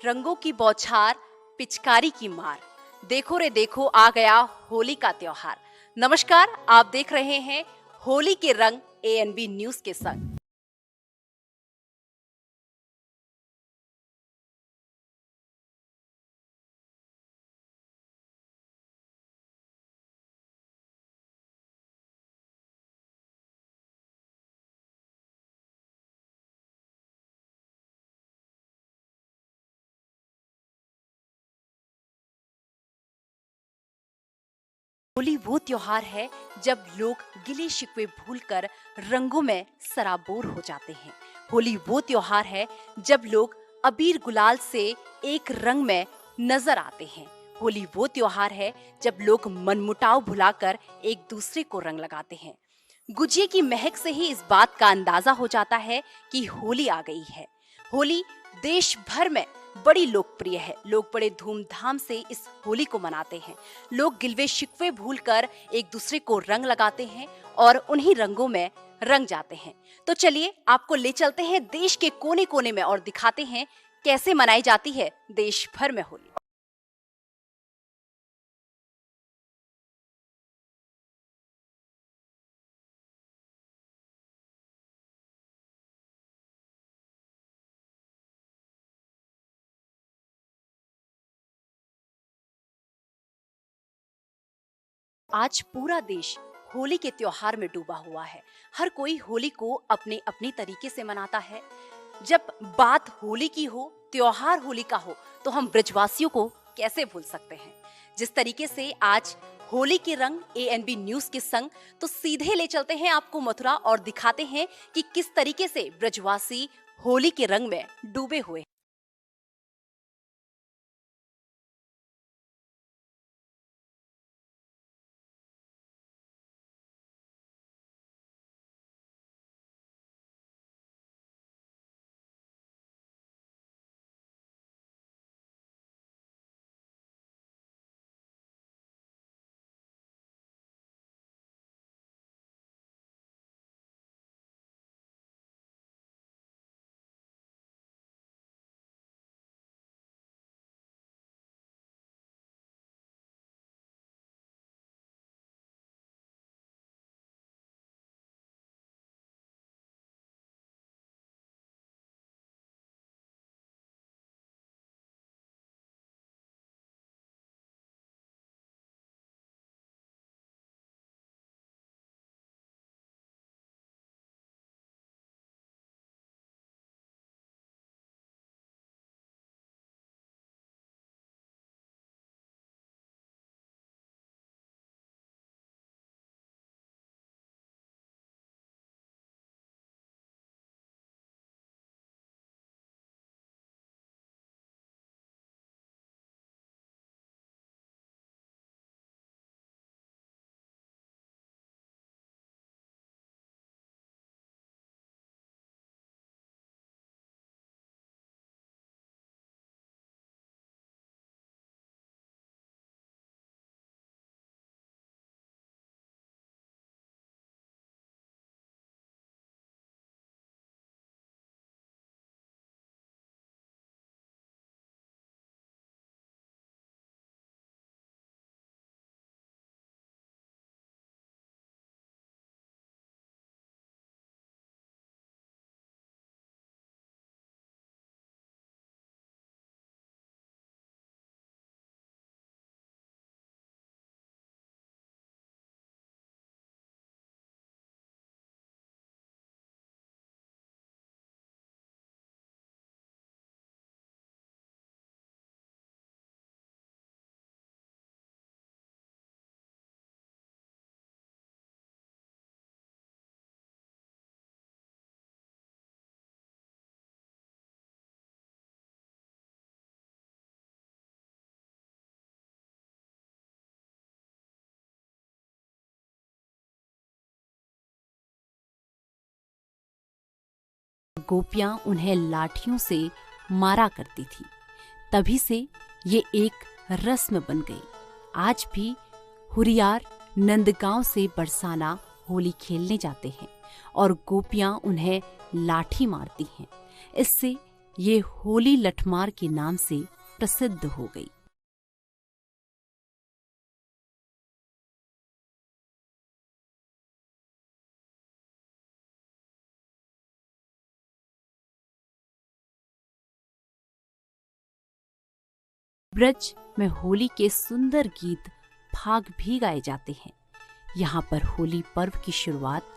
रंगों की बौछार, पिचकारी की मार, देखो रे देखो आ गया होली का त्योहार। नमस्कार, आप देख रहे हैं होली के रंग एएनबी न्यूज के संग। होली वो त्योहार है जब लोग गिले शिकवे भूलकर रंगों में सराबोर हो जाते हैं। होली वो त्योहार है जब लोग अबीर गुलाल से एक रंग में नजर आते हैं। होली वो त्योहार है जब लोग मनमुटाव भुलाकर एक दूसरे को रंग लगाते हैं। गुजिये की महक से ही इस बात का अंदाजा हो जाता है कि होली आ गई है। होली देश भर में बड़ी लोकप्रिय है। लोग बड़े धूमधाम से इस होली को मनाते हैं। लोग गिलवे शिकवे भूलकर एक दूसरे को रंग लगाते हैं और उन्हीं रंगों में रंग जाते हैं। तो चलिए आपको ले चलते हैं देश के कोने कोने में और दिखाते हैं कैसे मनाई जाती है देश भर में होली। आज पूरा देश होली के त्योहार में डूबा हुआ है। हर कोई होली को अपने अपने तरीके से मनाता है। जब बात होली की हो, त्योहार होली का हो, तो हम ब्रजवासियों को कैसे भूल सकते हैं। जिस तरीके से आज होली के रंग एएनबी न्यूज के संग, तो सीधे ले चलते हैं आपको मथुरा और दिखाते हैं कि किस तरीके से ब्रजवासी होली के रंग में डूबे हुए हैं। गोपियां उन्हें लाठियों से मारा करती थी। तभी से ये एक रस्म बन गई। आज भी हुरियार नंदगांव से बरसाना होली खेलने जाते हैं और गोपियां उन्हें लाठी मारती हैं। इससे ये होली लठमार के नाम से प्रसिद्ध हो गई। ब्रज में होली के सुंदर गीत फाग भी गाए जाते हैं। यहाँ पर होली पर्व की शुरुआत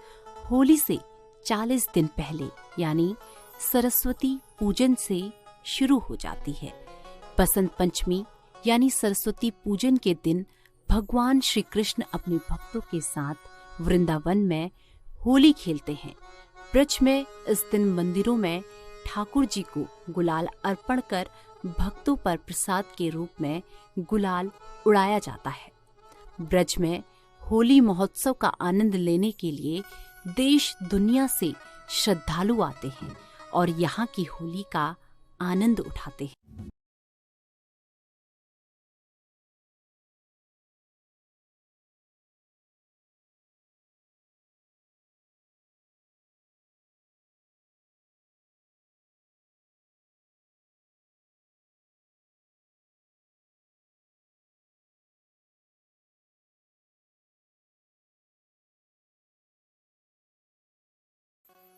होली से 40 दिन पहले यानी सरस्वती पूजन से शुरू हो जाती है। बसंत पंचमी यानी सरस्वती पूजन के दिन भगवान श्री कृष्ण अपने भक्तों के साथ वृंदावन में होली खेलते हैं। ब्रज में इस दिन मंदिरों में ठाकुर जी को गुलाल अर्पण कर भक्तों पर प्रसाद के रूप में गुलाल उड़ाया जाता है। ब्रज में होली महोत्सव का आनंद लेने के लिए देश दुनिया से श्रद्धालु आते हैं और यहाँ की होली का आनंद उठाते हैं।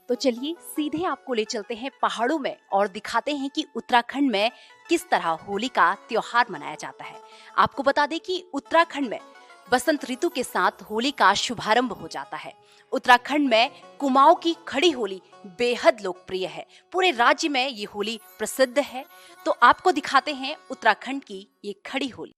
तो चलिए सीधे आपको ले चलते हैं पहाड़ों में और दिखाते हैं कि उत्तराखंड में किस तरह होली का त्योहार मनाया जाता है। आपको बता दें कि उत्तराखंड में बसंत ऋतु के साथ होली का शुभारंभ हो जाता है। उत्तराखंड में कुमाऊं की खड़ी होली बेहद लोकप्रिय है। पूरे राज्य में ये होली प्रसिद्ध है। तो आपको दिखाते हैं उत्तराखंड की ये खड़ी होली।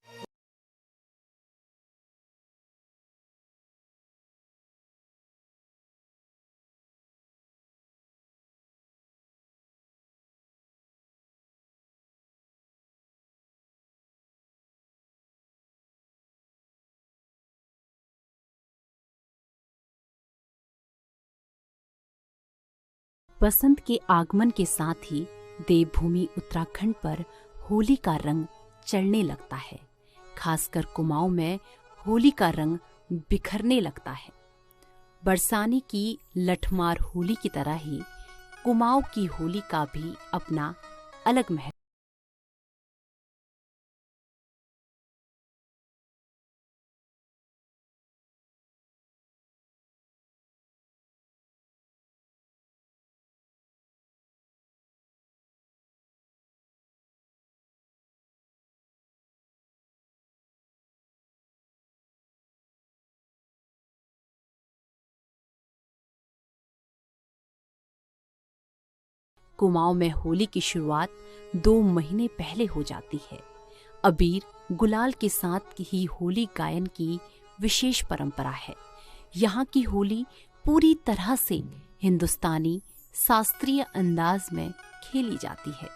बसंत के आगमन के साथ ही देवभूमि उत्तराखंड पर होली का रंग चढ़ने लगता है। खासकर कुमाऊं में होली का रंग बिखरने लगता है। बरसाने की लठमार होली की तरह ही कुमाऊं की होली का भी अपना अलग महत्व। कुमाऊं में होली की शुरुआत 2 महीने पहले हो जाती है। अबीर गुलाल के साथ ही होली गायन की विशेष परंपरा है। यहाँ की होली पूरी तरह से हिंदुस्तानी शास्त्रीय अंदाज में खेली जाती है।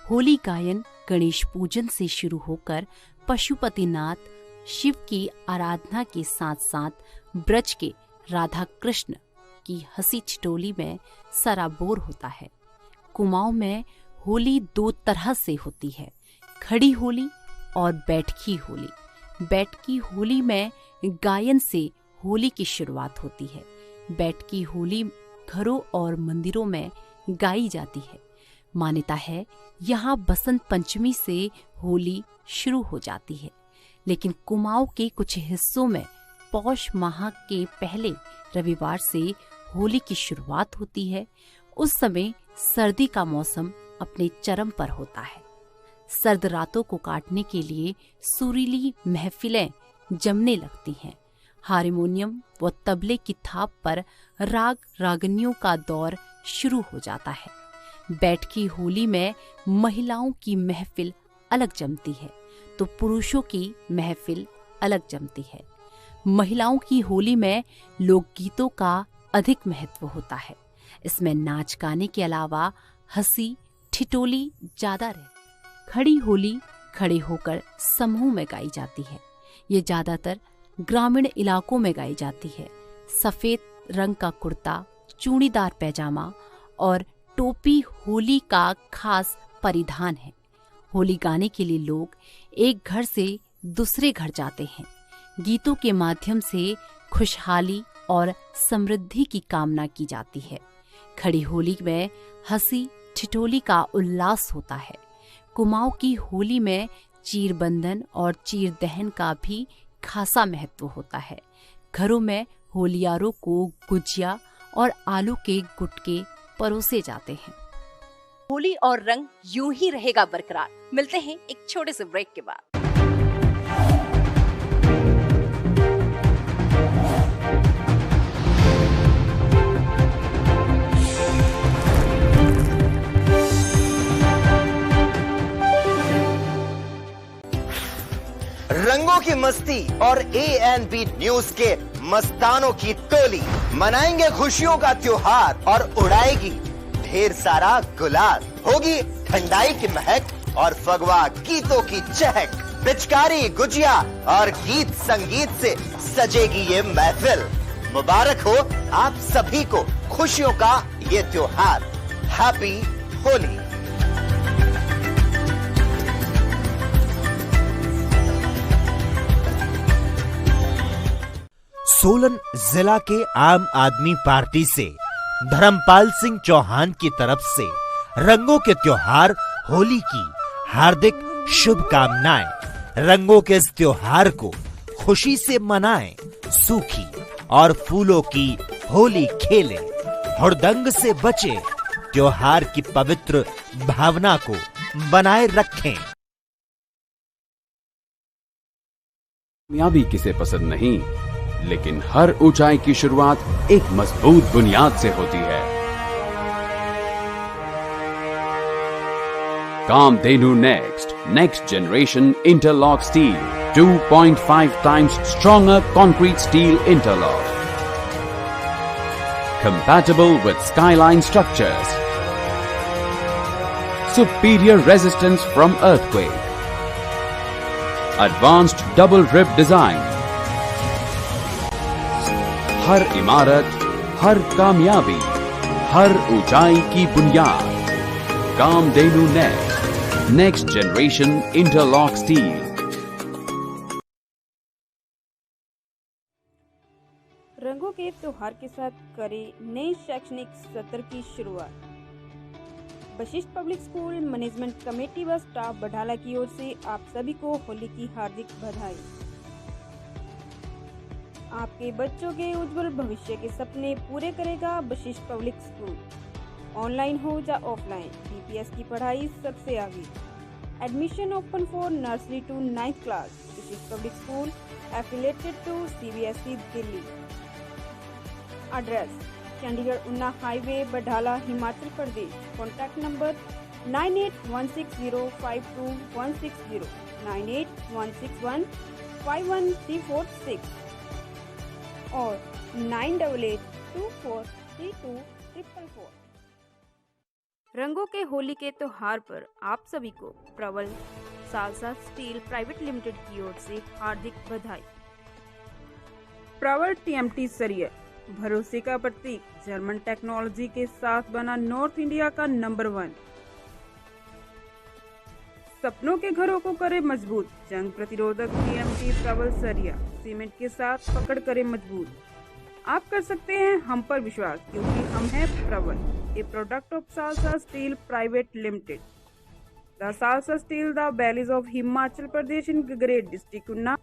होली गायन गणेश पूजन से शुरू होकर पशुपतिनाथ शिव की आराधना के साथ साथ ब्रज के राधा कृष्ण की हंसी ठिठोली में सराबोर होता है। कुमाऊं में होली 2 तरह से होती है, खड़ी होली और बैठकी होली। बैठकी होली में गायन से होली की शुरुआत होती है। बैठकी होली घरों और मंदिरों में गाई जाती है। मान्यता है यहाँ बसंत पंचमी से होली शुरू हो जाती है, लेकिन कुमाऊं के कुछ हिस्सों में पौष माह के पहले रविवार से होली की शुरुआत होती है। उस समय सर्दी का मौसम अपने चरम पर होता है। सर्द रातों को काटने के लिए सुरीली महफिलें जमने लगती हैं। हारमोनियम व तबले की थाप पर राग रागनियों का दौर शुरू हो जाता है। बैठकी होली में महिलाओं की महफिल अलग जमती है तो पुरुषों की महफिल अलग जमती है। महिलाओं की होली में लोकगीतों का अधिक महत्व होता है। इसमें नाच गाने के अलावा हंसी ठिठोली ज्यादा रहती। खड़ी होली खड़े होकर समूह में गाई जाती है। ये ज्यादातर ग्रामीण इलाकों में गाई जाती है। सफेद रंग का कुर्ता, चूड़ीदार पैजामा और टोपी होली का खास परिधान है। होली गाने के लिए लोग एक घर से दूसरे घर जाते हैं। गीतों के माध्यम से खुशहाली और समृद्धि की कामना की जाती है। खड़ी होली में हंसी ठिठोली का उल्लास होता है। कुमाऊं की होली में चीर बंधन और चीर दहन का भी खासा महत्व होता है। घरों में होलियारों को गुजिया और आलू के गुटके परोसे जाते हैं। होली और रंग यूं ही रहेगा बरकरार। मिलते हैं एक छोटे से ब्रेक के बाद। रंगों की मस्ती और A&B न्यूज के मस्तानों की टोली मनाएंगे खुशियों का त्योहार और उड़ाएगी ढेर सारा गुलाल। होगी ठंडाई की महक और फगवा गीतों की चहक। पिचकारी, गुजिया और गीत संगीत से सजेगी ये महफिल। मुबारक हो आप सभी को खुशियों का ये त्योहार। हैप्पी होली। सोलन जिला के आम आदमी पार्टी से धर्मपाल सिंह चौहान की तरफ से रंगों के त्योहार होली की हार्दिक शुभकामनाएं। रंगों के इस त्योहार को खुशी से मनाएं, सूखी और फूलों की होली खेलें, हुड़दंग से बचें, त्योहार की पवित्र भावना को बनाए रखें। कामयाबी किसे पसंद नहीं, लेकिन हर ऊंचाई की शुरुआत एक मजबूत बुनियाद से होती है। Kamdhenu next generation interlock steel 2.5 times stronger concrete steel interlock, compatible with skyline structures, superior resistance from earthquake, advanced double rib design। हर इमारत, हर कामयाबी, हर ऊंचाई की बुनियाद। Kamdhenu next generation interlock steel. रंगों के त्योहार के साथ करें नए शैक्षणिक सत्र की शुरुआत। Vashishtha public school management committee व स्टाफ बढ़ाला की ओर से आप सभी को होली की हार्दिक बधाई। आपके बच्चों के उज्जवल भविष्य के सपने पूरे करेगा वशिष्ठ पब्लिक स्कूल। ऑनलाइन हो या ऑफलाइन, DPS की पढ़ाई सबसे आगे। Admission open for nursery to 9th class. Vashishth public school affiliated to CBSE Delhi. Address Chandigarh Una highway, Badhala, Himachal Pradesh. Contact number 9816052160, 9816151346 और 9882432444। रंगों के होली के त्योहार पर आप सभी को प्रबल सालसा स्टील प्राइवेट लिमिटेड की ओर से हार्दिक बधाई। प्रबल TMT सरिया भरोसे का प्रतीक, जर्मन टेक्नोलॉजी के साथ बना नॉर्थ इंडिया का नंबर 1। सपनों के घरों को करे मजबूत, जंग प्रतिरोधक TMT प्रबल सरिया सीमेंट के साथ पकड़ करे मजबूत। आप कर सकते हैं हम पर विश्वास, क्योंकि हम हैं Prabal, a product of Salsa steel private limited. The Salsa steel, the valleys of Himachal Pradesh in great district Una.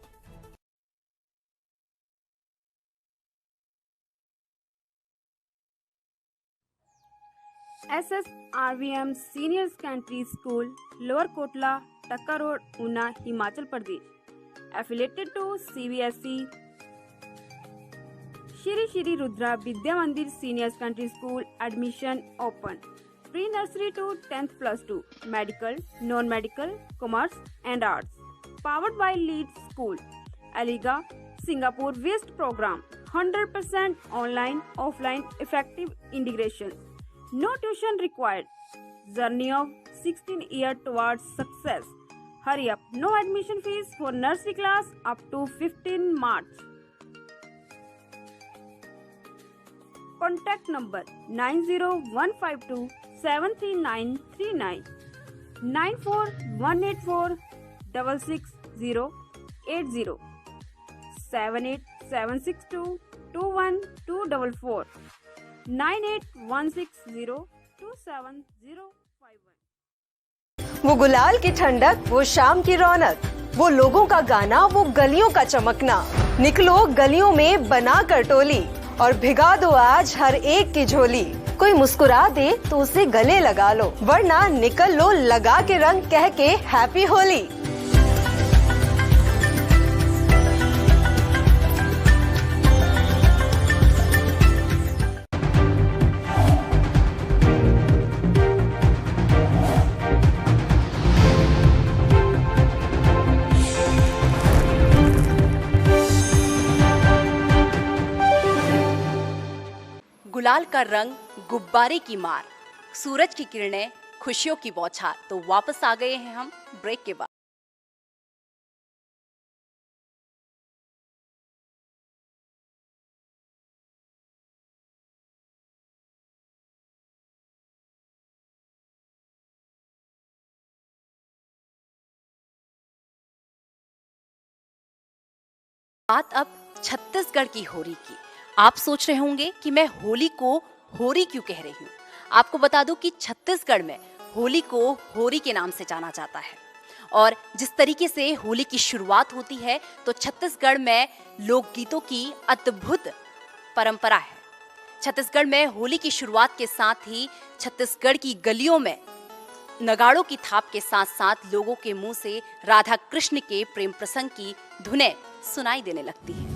SSRVM senior secondary school, lower Kotla, Takka road, Una, Himachal Pradesh. Affiliated to CBSE। Shri Shri Rudra Vidya Mandir senior secondary school, admission open. Pre nursery to 10th+2, medical, non medical, commerce and arts. Powered by lead school, एलिगा, Singapore west program. 100% online offline effective integration. No tuition required. Journey of 16 years towards success. Hurry up. No admission fees for nursery class up to 15 March. Contact number 901527399, 9418466080, 78762212244, 98160270. वो गुलाल की ठंडक, वो शाम की रौनक, वो लोगों का गाना, वो गलियों का चमकना। निकलो गलियों में बना कर टोली और भिगा दो आज हर एक की झोली। कोई मुस्कुरा दे तो उसे गले लगा लो, वरना निकल लो लगा के रंग कह के हैप्पी होली। गुलाल का रंग, गुब्बारे की मार, सूरज की किरणें, खुशियों की बौछार। तो वापस आ गए हैं हम ब्रेक के बाद। बात अब छत्तीसगढ़ की होली की। आप सोच रहे होंगे कि मैं होली को होरी क्यों कह रही हूँ। आपको बता दूं कि छत्तीसगढ़ में होली को होरी के नाम से जाना जाता है। और जिस तरीके से होली की शुरुआत होती है, तो छत्तीसगढ़ में लोकगीतों की अद्भुत परंपरा है। छत्तीसगढ़ में होली की शुरुआत के साथ ही छत्तीसगढ़ की गलियों में नगाड़ों की थाप के साथ साथ लोगों के मुंह से राधा कृष्ण के प्रेम प्रसंग की धुनें सुनाई देने लगती है।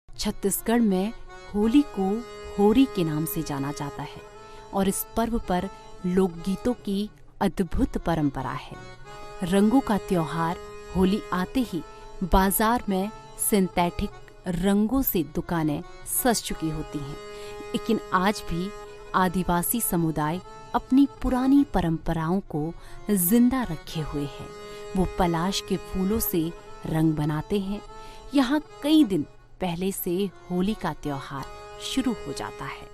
छत्तीसगढ़ में होली को होरी के नाम से जाना जाता है और इस पर्व पर लोकगीतों की अद्भुत परंपरा है। रंगों का त्योहार होली आते ही बाजार में सिंथेटिक रंगों से दुकानें सज चुकी होती हैं, लेकिन आज भी आदिवासी समुदाय अपनी पुरानी परंपराओं को जिंदा रखे हुए हैं। वो पलाश के फूलों से रंग बनाते हैं। यहाँ कई दिन पहले से होली का त्योहार शुरू हो जाता है।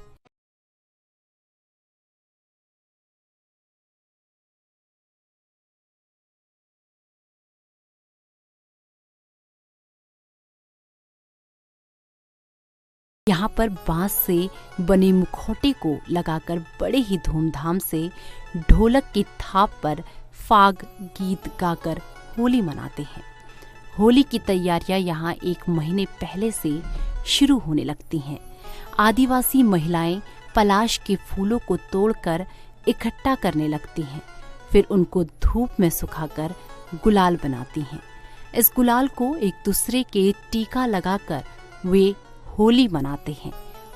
यहाँ पर बांस से बने मुखौटे को लगाकर बड़े ही धूमधाम से ढोलक की थाप पर फाग गीत गाकर होली मनाते हैं। होली की तैयारियां यहाँ 1 महीने पहले से शुरू होने लगती हैं। आदिवासी महिलाएं पलाश के फूलों को तोड़कर इकट्ठा करने लगती हैं, फिर उनको धूप में सुखाकर गुलाल बनाती हैं। इस गुलाल को एक दूसरे के टीका लगाकर वे होली मनाते हैं।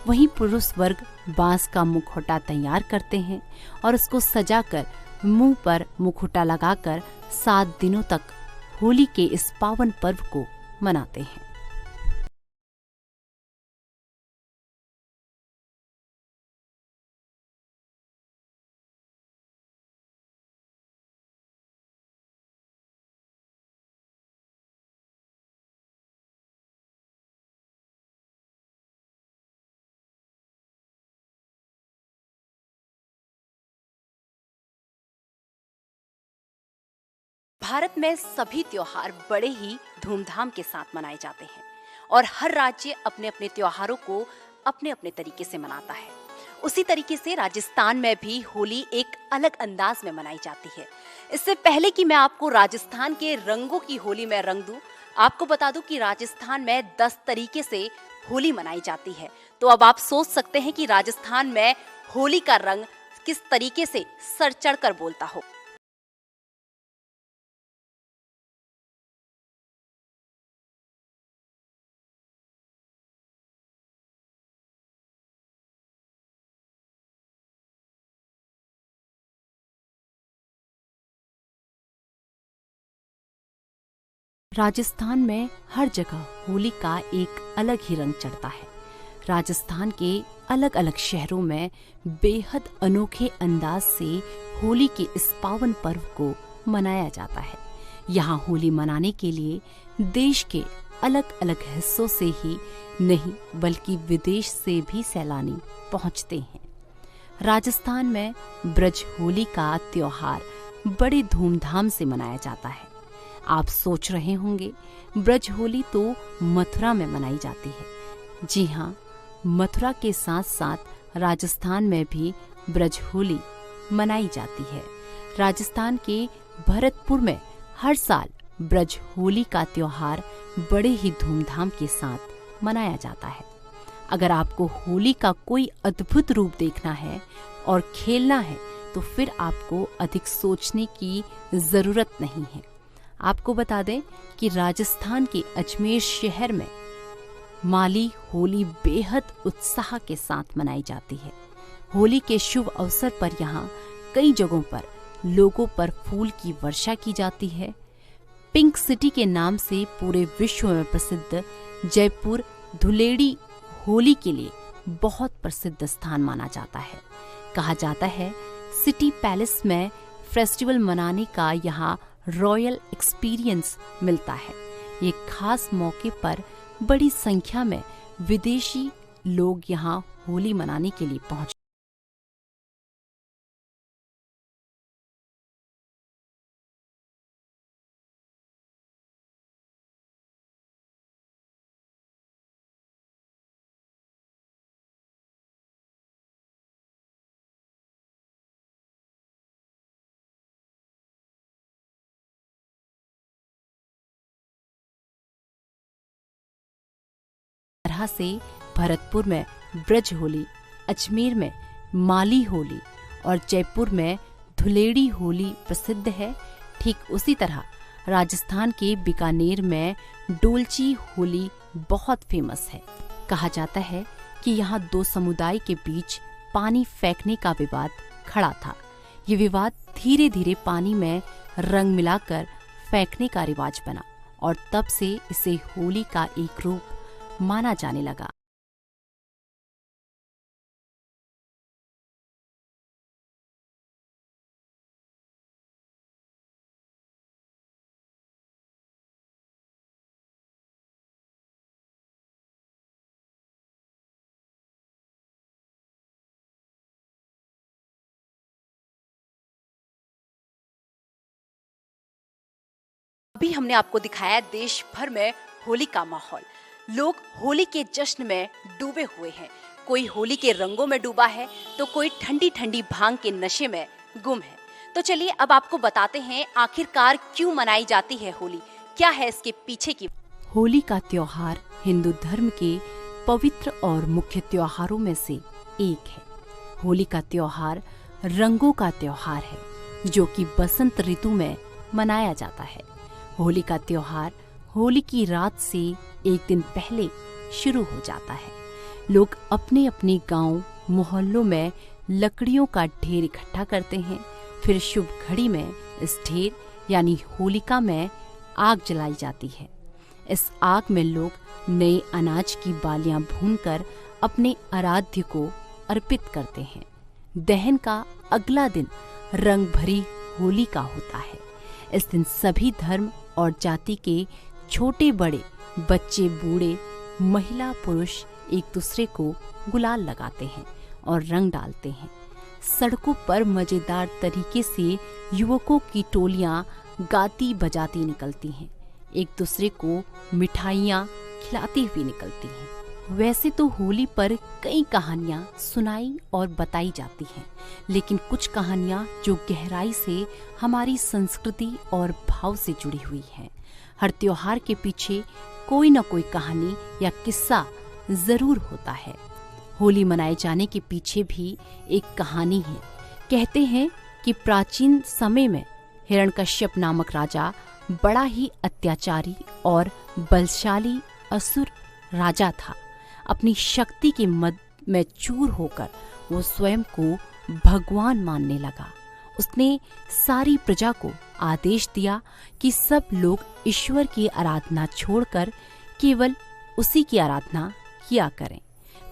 वहीं पुरुष वर्ग बांस का मुखौटा तैयार करते हैं और उसको सजाकर मुंह पर मुखौटा लगाकर 7 दिनों तक होली के इस पावन पर्व को मनाते हैं। भारत में सभी त्योहार बड़े ही धूमधाम के साथ मनाए जाते हैं और हर राज्य अपने अपने त्योहारों को अपने अपने तरीके से मनाता है। उसी तरीके से राजस्थान में भी होली एक अलग अंदाज में मनाई जाती है। इससे पहले कि मैं आपको राजस्थान के रंगों की होली में रंग दूं, आपको बता दूं कि राजस्थान में 10 तरीके से होली मनाई जाती है। तो अब आप सोच सकते हैं कि राजस्थान में होली का रंग किस तरीके से सर चढ़ कर बोलता हो। राजस्थान में हर जगह होली का एक अलग ही रंग चढ़ता है। राजस्थान के अलग अलग शहरों में बेहद अनोखे अंदाज से होली के इस पावन पर्व को मनाया जाता है। यहाँ होली मनाने के लिए देश के अलग अलग हिस्सों से ही नहीं बल्कि विदेश से भी सैलानी पहुँचते हैं। राजस्थान में ब्रज होली का त्योहार बड़े धूमधाम से मनाया जाता है। आप सोच रहे होंगे ब्रज होली तो मथुरा में मनाई जाती है। जी हाँ, मथुरा के साथ साथ राजस्थान में भी ब्रज होली मनाई जाती है। राजस्थान के भरतपुर में हर साल ब्रज होली का त्योहार बड़े ही धूमधाम के साथ मनाया जाता है। अगर आपको होली का कोई अद्भुत रूप देखना है और खेलना है तो फिर आपको अधिक सोचने की जरूरत नहीं है। आपको बता दें कि राजस्थान के अजमेर शहर में माली होली बेहद उत्साह के साथ मनाई जाती है। होली के शुभ अवसर पर यहाँ कई जगहों पर लोगों पर फूल की वर्षा की जाती है। पिंक सिटी के नाम से पूरे विश्व में प्रसिद्ध जयपुर धुलेड़ी होली के लिए बहुत प्रसिद्ध स्थान माना जाता है। कहा जाता है सिटी पैलेस में फेस्टिवल मनाने का यहाँ रॉयल एक्सपीरियंस मिलता है। ये खास मौके पर बड़ी संख्या में विदेशी लोग यहाँ होली मनाने के लिए पहुंचे। तरह से भरतपुर में ब्रज होली, अजमेर में माली होली और जयपुर में धुलेड़ी होली प्रसिद्ध है। ठीक उसी तरह राजस्थान के बीकानेर में डोलची होली बहुत फेमस है। कहा जाता है कि यहाँ दो समुदाय के बीच पानी फेंकने का विवाद खड़ा था। ये विवाद धीरे धीरे पानी में रंग मिलाकर फेंकने का रिवाज बना और तब से इसे होली का एक रूप माना जाने लगा। अभी हमने आपको दिखाया देश भर में होली का माहौल। लोग होली के जश्न में डूबे हुए हैं। कोई होली के रंगों में डूबा है तो कोई ठंडी ठंडी भांग के नशे में गुम है। तो चलिए अब आपको बताते हैं आखिरकार क्यों मनाई जाती है होली, क्या है इसके पीछे की। होली का त्योहार हिंदू धर्म के पवित्र और मुख्य त्योहारों में से एक है। होली का त्योहार रंगों का त्योहार है जो कि बसंत ऋतु में मनाया जाता है। होली का त्योहार होली की रात से एक दिन पहले शुरू हो जाता है। लोग अपने अपने गांव मोहल्लों में लकड़ियों का ढेर इकट्ठा करते हैं। फिर शुभ घड़ी में इस ढेर यानी होलिका में आग जलाई जाती है। इस आग में लोग नए अनाज की बालियां भूनकर अपने आराध्य को अर्पित करते हैं। दहन का अगला दिन रंग भरी होली का होता है। इस दिन सभी धर्म और जाति के छोटे बड़े, बच्चे बूढ़े, महिला पुरुष एक दूसरे को गुलाल लगाते हैं और रंग डालते हैं। सड़कों पर मजेदार तरीके से युवकों की टोलियां गाती बजाती निकलती हैं, एक दूसरे को मिठाइयाँ खिलाती हुई निकलती हैं। वैसे तो होली पर कई कहानियाँ सुनाई और बताई जाती हैं, लेकिन कुछ कहानियाँ जो गहराई से हमारी संस्कृति और भाव से जुड़ी हुई हैं। हर त्योहार के पीछे कोई न कोई कहानी या किस्सा जरूर होता है। होली मनाए जाने के पीछे भी एक कहानी है। कहते हैं कि प्राचीन समय में हिरण्यकश्यप नामक राजा बड़ा ही अत्याचारी और बलशाली असुर राजा था। अपनी शक्ति के मद में चूर होकर वो स्वयं को भगवान मानने लगा। उसने सारी प्रजा को आदेश दिया कि सब लोग ईश्वर की आराधना छोड़कर केवल उसी की आराधना किया करें।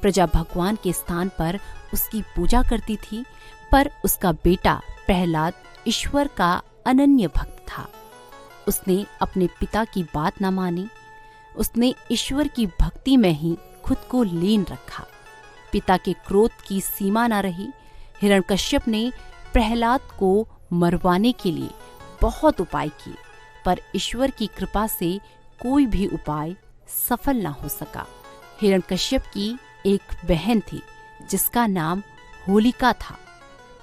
प्रजा भगवान के स्थान पर उसकी पूजा करती थी, पर उसका बेटा प्रहलाद ईश्वर का अनन्य भक्त था। उसने अपने पिता की बात न मानी। उसने ईश्वर की भक्ति में ही खुद को लीन रखा। पिता के क्रोध की सीमा न रही। हिरण्यकश्यप ने प्रहलाद को मरवाने के लिए बहुत उपाय किए, पर ईश्वर की कृपा से कोई भी उपाय सफल न हो सका। हिरण्यकश्यप की एक बहन थी जिसका नाम होलिका था।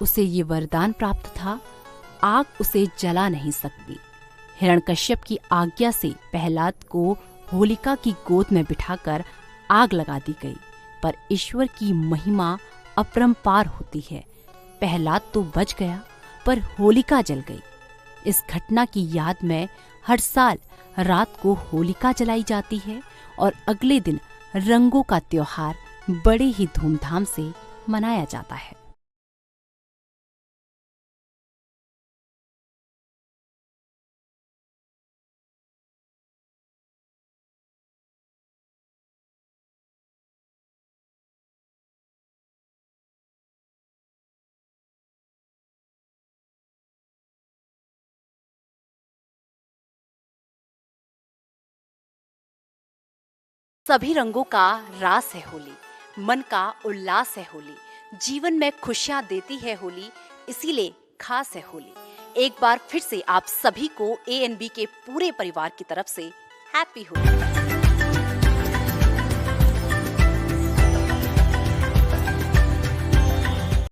उसे ये वरदान प्राप्त था, आग उसे जला नहीं सकती। हिरण्यकश्यप की आज्ञा से प्रहलाद को होलिका की गोद में बिठाकर आग लगा दी गई, पर ईश्वर की महिमा अपरंपार होती है। प्रहलाद तो बच गया, पर होलिका जल गई। इस घटना की याद में हर साल रात को होलिका जलाई जाती है और अगले दिन रंगों का त्योहार बड़े ही धूमधाम से मनाया जाता है। सभी रंगों का रास है होली, मन का उल्लास है होली, जीवन में खुशियां देती है होली, इसीलिए खास है होली। एक बार फिर से आप सभी को ANB के पूरे परिवार की तरफ से हैप्पी होली।